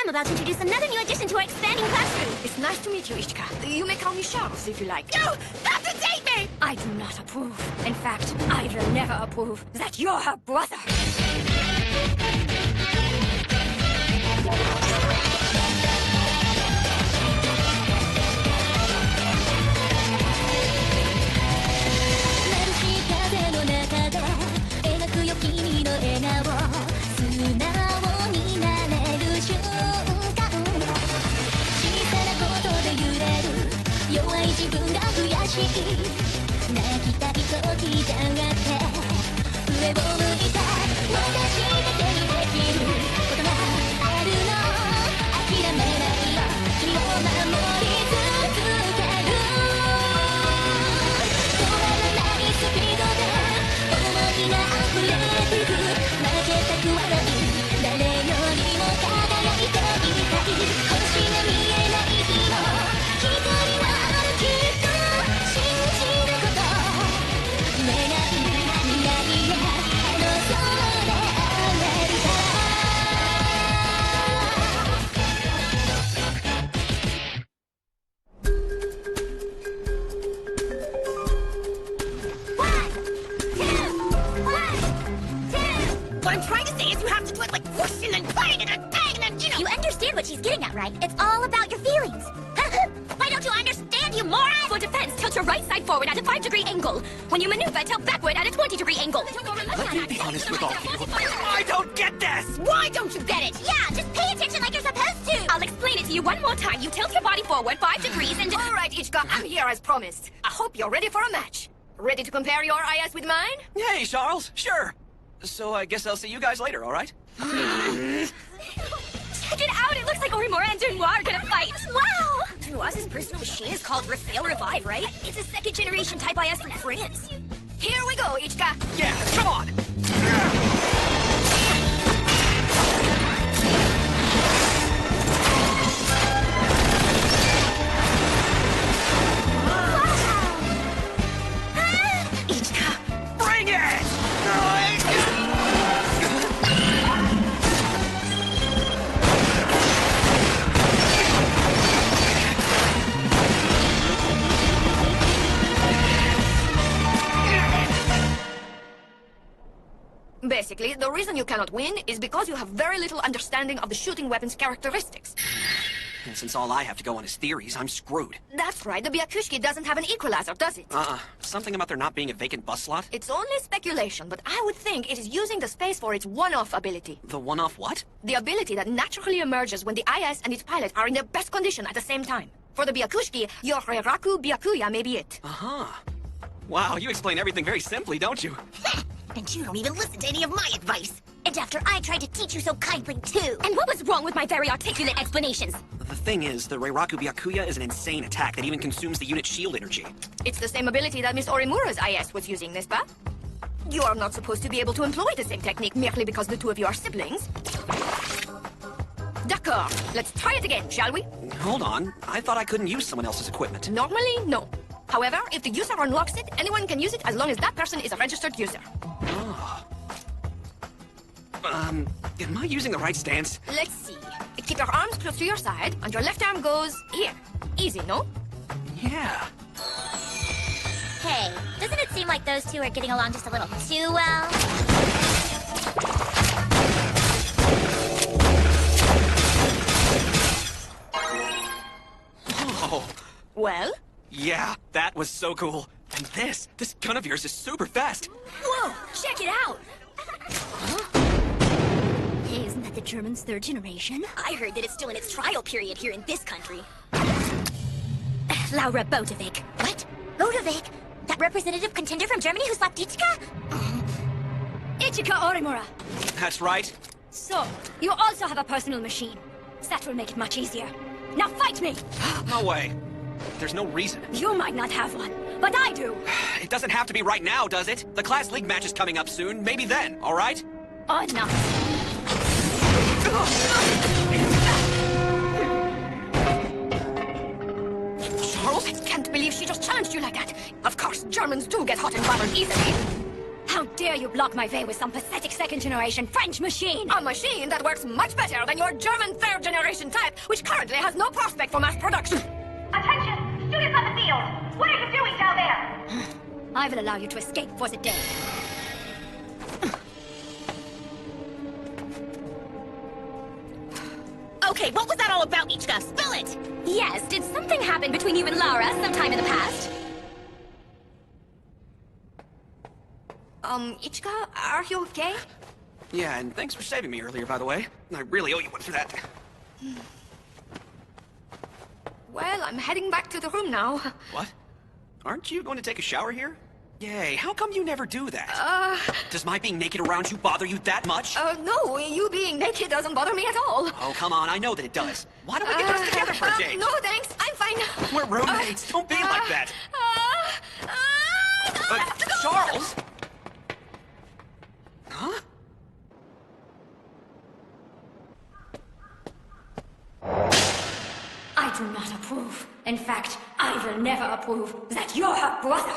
I'm about to introduce another new addition to our expanding classroom. It's nice to meet you, Ishka. You may call me Stratos if you like. You have to date me! I do not approve. In fact, I will never approve that you're her brother. What I'm trying to say is you have to do it like whoosh and then clang and then bang and then, you know. You understand what she's getting at, right? It's all about your feelings. Why don't you understand, you moron? For defense, tilt your right side forward at a 5-degree angle. When you maneuver, tilt backward at a 20-degree angle. Let me be honest with all of you. I don't get this! Why don't you get it? Yeah, just pay attention like you're supposed to. I'll explain it to you one more time. You tilt your body forward 5 degrees and... All right, Ichika, I'm here as promised. I hope you're ready for a match. Ready to compare your IS with mine? Hey, Charles, sure. So I guess I'll see you guys later, all right? Check it out! It looks like Orimura and Dunwa are gonna fight! Wow! Dunwa's personal machine is called Refail Revive, right? It's a second-generation Type IS from France. Here we go, Ichika. Yeah, come on! Ichika. Bring it! Basically, the reason you cannot win is because you have very little understanding of the shooting weapon's characteristics. And since all I have to go on is theories, I'm screwed. That's right, the Byakushki doesn't have an equalizer, does it? Something about there not being a vacant bus slot? It's only speculation, but I would think it is using the space for its one-off ability. The one-off what? The ability that naturally emerges when the IS and its pilot are in their best condition at the same time. For the Byakushki, your Reiraku Byakuya may be it. Uh-huh. Wow, you explain everything very simply, don't you? And you don't even listen to any of my advice. And after I tried to teach you so kindly, too. And what was wrong with my very articulate explanations? The thing is, the Reiraku Byakuya is an insane attack that even consumes the unit's shield energy. It's the same ability that Miss Orimura's IS was using, n'est-ce pas? You are not supposed to be able to employ the same technique merely because the two of you are siblings. D'accord. Let's try it again, shall we? Hold on. I thought I couldn't use someone else's equipment. Normally, no. However, if the user unlocks it, anyone can use it as long as that person is a registered user. Oh. Am I using the right stance? Let's see. Keep your arms close to your side, and your left arm goes here. Easy, no? Yeah. Hey, doesn't it seem like those two are getting along just a little too well? Oh. Well? Yeah, that was so cool. And this gun of yours is super fast. Whoa! Check it out! Hey, isn't that the German's third generation? I heard that it's still in its trial period here in this country. Laura Bodovic. What? Bodovic? That representative contender from Germany who slapped Ichika? Ichika Orimura. That's right. So, you also have a personal machine. That will make it much easier. Now fight me! No way. There's no reason. You might not have one, but I do. It doesn't have to be right now, does it? The Class League match is coming up soon. Maybe then, all right? Or not. Charles, I can't believe she just challenged you like that. Of course, Germans do get hot and bothered easily. How dare you block my way with some pathetic second-generation French machine? A machine that works much better than your German third-generation type, which currently has no prospect for mass production. Attention! Students on the field! What are you doing down there? I will allow you to escape for the day. Okay, what was that all about, Ichika? Spill it! Yes, did something happen between you and Lara sometime in the past? Ichika, are you okay? Yeah, and thanks for saving me earlier, by the way. I really owe you one for that. Well, I'm heading back to the room now. What? Aren't you going to take a shower here? Yay, how come you never do that? Does my being naked around you bother you that much? No, you being naked doesn't bother me at all. Oh, come on, I know that it does. Why don't we get dressed together for a date? No, thanks, I'm fine. We're roommates. Don't be like that. Charles? Huh? I do not approve. In fact, I will never approve that you're her brother.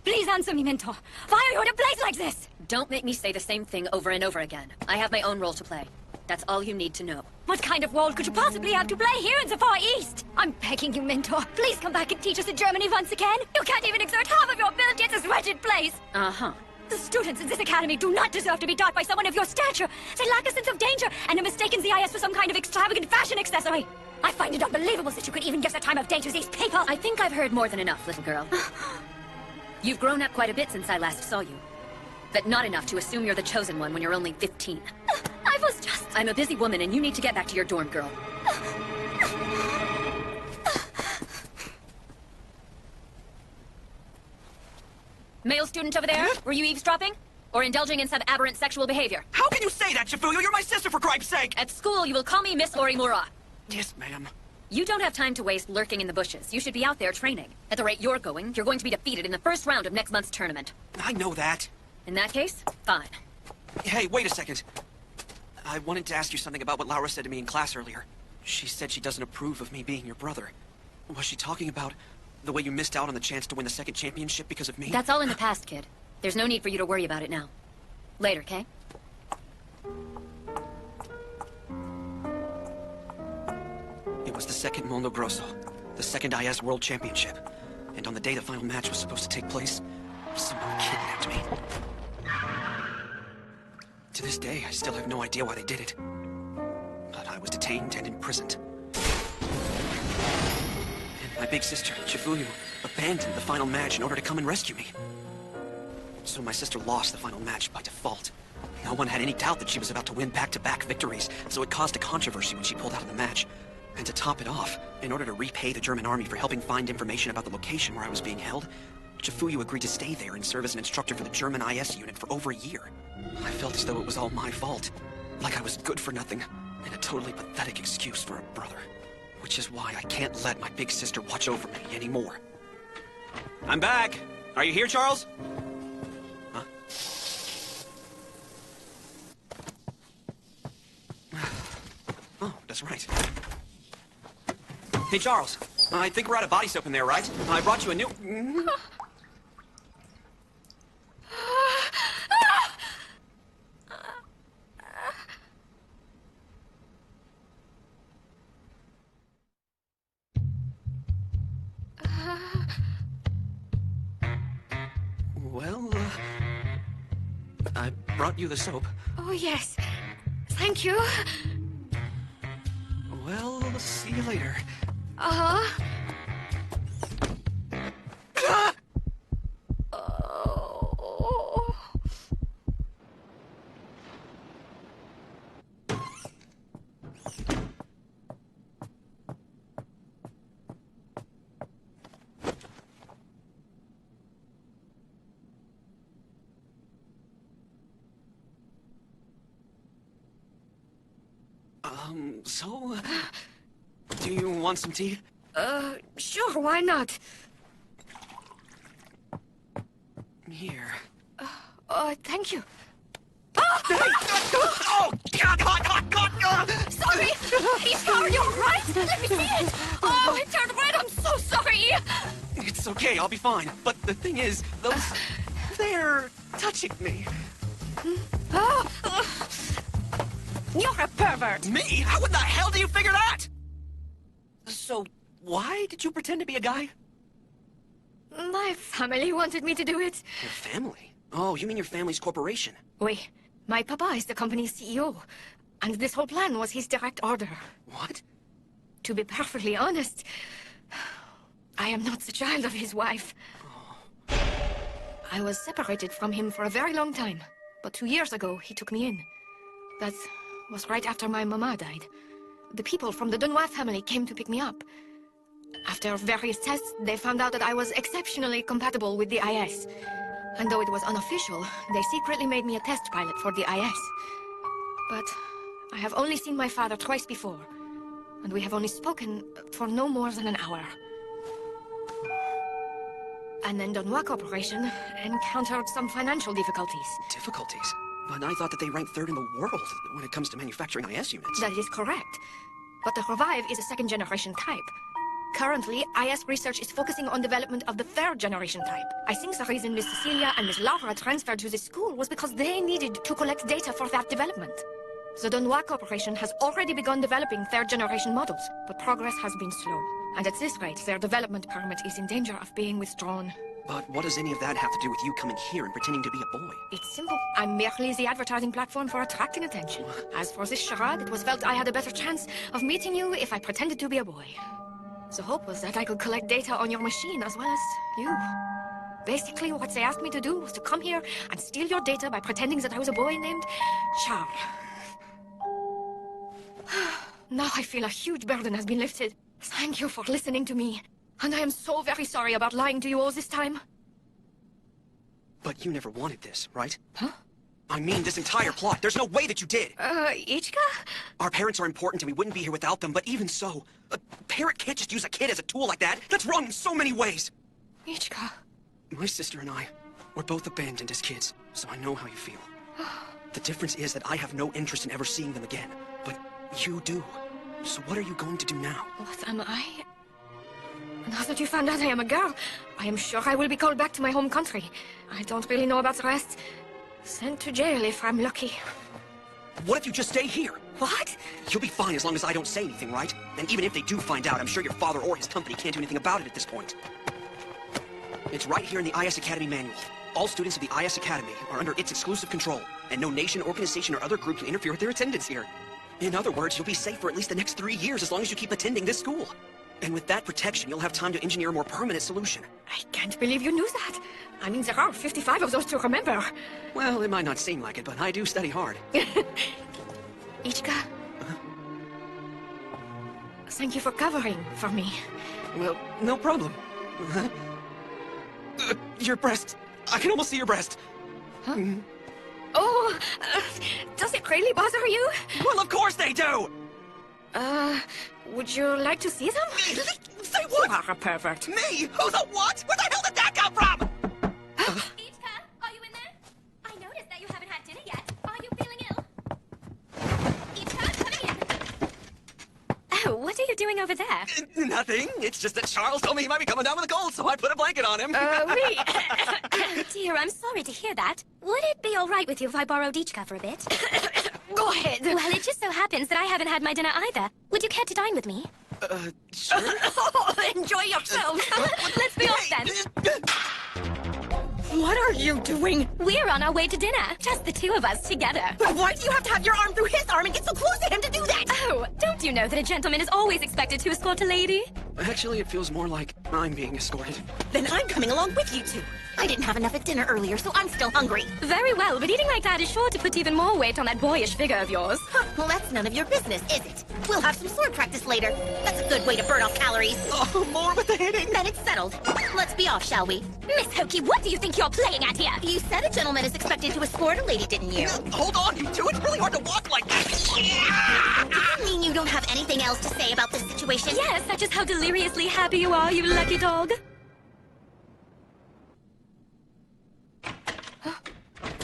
Please answer me, Mentor. Why are you in a place like this? Don't make me say the same thing over and over again. I have my own role to play. That's all you need to know. What kind of role could you possibly have to play here in the Far East? I'm begging you, Mentor. Please come back and teach us in Germany once again. You can't even exert half of your ability at this wretched place. Uh-huh. The students in this academy do not deserve to be taught by someone of your stature. They lack a sense of danger and are mistaken ZIS for some kind of extravagant fashion accessory. I find it unbelievable that you could even give the time of day to these people. I think I've heard more than enough, little girl. You've grown up quite a bit since I last saw you. But not enough to assume you're the chosen one when you're only 15. I was just... I'm a busy woman and you need to get back to your dorm, girl. Male student over there, were you eavesdropping? Or indulging in some aberrant sexual behavior? How can you say that, Shifuyo? You're my sister, for Christ's sake! At school, you will call me Miss Orimura. Yes, ma'am. You don't have time to waste lurking in the bushes. You should be out there training. At the rate you're going to be defeated in the first round of next month's tournament. I know that. In that case, fine. Hey, wait a second. I wanted to ask you something about what Laura said to me in class earlier. She said she doesn't approve of me being your brother. Was she talking about the way you missed out on the chance to win the second championship because of me? That's all in the past, kid. There's no need for you to worry about it now. Later, okay? It was the second Mondo Grosso, the second IS World Championship. And on the day the final match was supposed to take place, someone kidnapped me. To this day, I still have no idea why they did it. But I was detained and imprisoned. And my big sister, Chifuyu, abandoned the final match in order to come and rescue me. So my sister lost the final match by default. No one had any doubt that she was about to win back-to-back victories, so it caused a controversy when she pulled out of the match. And to top it off, in order to repay the German army for helping find information about the location where I was being held, Chifuyu agreed to stay there and serve as an instructor for the German IS unit for over a year. I felt as though it was all my fault, like I was good for nothing, and a totally pathetic excuse for a brother. Which is why I can't let my big sister watch over me anymore. I'm back! Are you here, Charles? Huh? Oh, that's right. Hey, Charles. I think we're out of body soap in there, right? I brought you a new... Well, I brought you the soap. Oh, yes. Thank you. Well, see you later. Uh-huh. So, do you want some tea? Sure, why not? Here. Thank you. Oh, God! Sorry! Ishka, are you alright? Let me see it! Oh, it turned red, I'm so sorry! It's okay, I'll be fine. But the thing is, those... they're touching me. You're a pervert! Me? How in the hell do you figure that? So, why did you pretend to be a guy? My family wanted me to do it. Your family? Oh, you mean your family's corporation? Wait, my papa is the company's CEO, and this whole plan was his direct order. What? To be perfectly honest, I am not the child of his wife. I was separated from him for a very long time, but 2 years ago, he took me in. That was right after my mama died. The people from the Dunois family came to pick me up. After various tests, they found out that I was exceptionally compatible with the IS. And though it was unofficial, they secretly made me a test pilot for the IS. But I have only seen my father twice before, and we have only spoken for no more than an hour. And then Dunois Corporation encountered some financial difficulties. Difficulties? But I thought that they ranked third in the world when it comes to manufacturing IS units. That is correct. But the Revive is a second-generation type. Currently, IS research is focusing on development of the third-generation type. I think the reason Miss Cecilia and Miss Laura transferred to this school was because they needed to collect data for that development. The Dunois Corporation has already begun developing third-generation models, but progress has been slow. And at this rate, their development permit is in danger of being withdrawn. But what does any of that have to do with you coming here and pretending to be a boy? It's simple. I'm merely the advertising platform for attracting attention. As for this charade, it was felt I had a better chance of meeting you if I pretended to be a boy. The hope was that I could collect data on your machine as well as you. Basically, what they asked me to do was to come here and steal your data by pretending that I was a boy named Charles. Now I feel a huge burden has been lifted. Thank you for listening to me. And I am so very sorry about lying to you all this time. But you never wanted this, right? Huh? I mean, this entire plot. There's no way that you did. Ichika? Our parents are important and we wouldn't be here without them, but even so, a parent can't just use a kid as a tool like that. That's wrong in so many ways. Ichika. My sister and I were both abandoned as kids, so I know how you feel. The difference is that I have no interest in ever seeing them again, but you do. So what are you going to do now? What am I? Now that you found out I am a girl, I am sure I will be called back to my home country. I don't really know about the rest. Sent to jail if I'm lucky. What if you just stay here? What? You'll be fine as long as I don't say anything, right? And even if they do find out, I'm sure your father or his company can't do anything about it at this point. It's right here in the IS Academy manual. All students of the IS Academy are under its exclusive control, and no nation, organization, or other group can interfere with their attendance here. In other words, you'll be safe for at least the next 3 years as long as you keep attending this school. And with that protection, you'll have time to engineer a more permanent solution. I can't believe you knew that. I mean, there are 55 of those to remember. Well, it might not seem like it, but I do study hard. Ichika. Thank you for covering for me. Well, no problem. Your breast. I can almost see your breast. Huh? Oh, does it really bother you? Well, of course they do! Would you like to see them? Say what? You are a pervert. Me? Who's a what? Where the hell did that come from? Ichika, are you in there? I noticed that you haven't had dinner yet. Are you feeling ill? Ichika, come in. Oh, what are you doing over there? Nothing. It's just that Charles told me he might be coming down with a cold, so I put a blanket on him. Oui. Oh dear, I'm sorry to hear that. Would it be all right with you if I borrowed Ichika for a bit? Go ahead. Well, it just so happens that I haven't had my dinner either. Would you care to dine with me? Sure. Oh, enjoy yourselves. Let's be off then. What are you doing? We're on our way to dinner. Just the two of us together. Why do you have to have your arm through his arm and get so close to him to do that? Oh, don't you know that a gentleman is always expected to escort a lady? Actually, it feels more like I'm being escorted. Then I'm coming along with you two. I didn't have enough at dinner earlier, so I'm still hungry. Very well, but eating like that is sure to put even more weight on that boyish figure of yours. Huh, well, that's none of your business, is it? We'll have some sword practice later. That's a good way to burn off calories. Oh, more with the hitting. Then it's settled. Let's be off, shall we? Miss Hokey, what do you think you're playing at here? You said a gentleman is expected to escort a lady, didn't you? Hold on, you two. It's really hard to walk like that. Does that mean you don't have anything else to say about this situation? Yes, such as how deliriously happy you are, you lucky dog.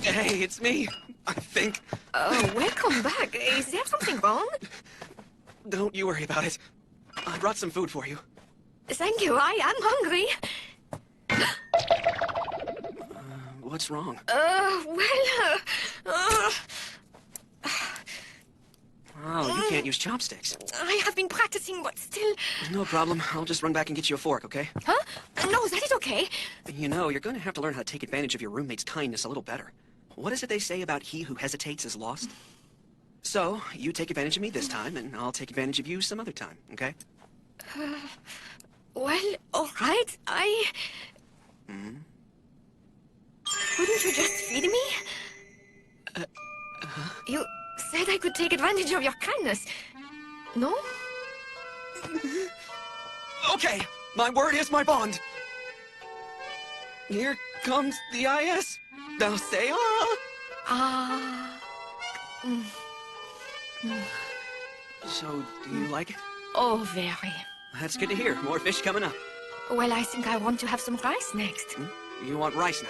Hey, it's me. I think. Welcome back. Is there something wrong? Don't you worry about it. I brought some food for you. Thank you. I am hungry. What's wrong? Oh, you can't use chopsticks. I have been practicing, but still... No problem. I'll just run back and get you a fork, okay? Huh? No, that is okay. You know, you're going to have to learn how to take advantage of your roommate's kindness a little better. What is it they say about he who hesitates is lost? So, you take advantage of me this time, and I'll take advantage of you some other time, okay? Well, all right. Couldn't you just feed me? You said I could take advantage of your kindness. No? Okay, my word is my bond. Here comes the IS. Now say ah. So, do you like it? Oh, very. That's good to hear. More fish coming up. Well, I think I want to have some rice next. You want rice now?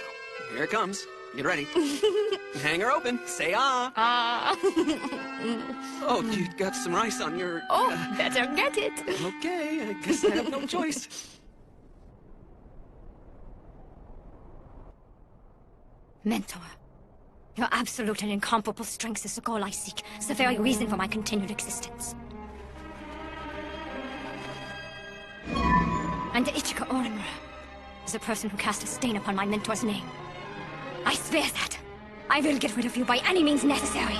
Here it comes. Get ready. Hang her open. Say ah. Oh, you got some rice on your... Oh, better get it. Okay, I guess I have no choice. Mentor. Your absolute and incomparable strength is the goal I seek. It's the very reason for my continued existence. And the Ichika Orimura is the person who cast a stain upon my mentor's name. I swear that I will get rid of you by any means necessary.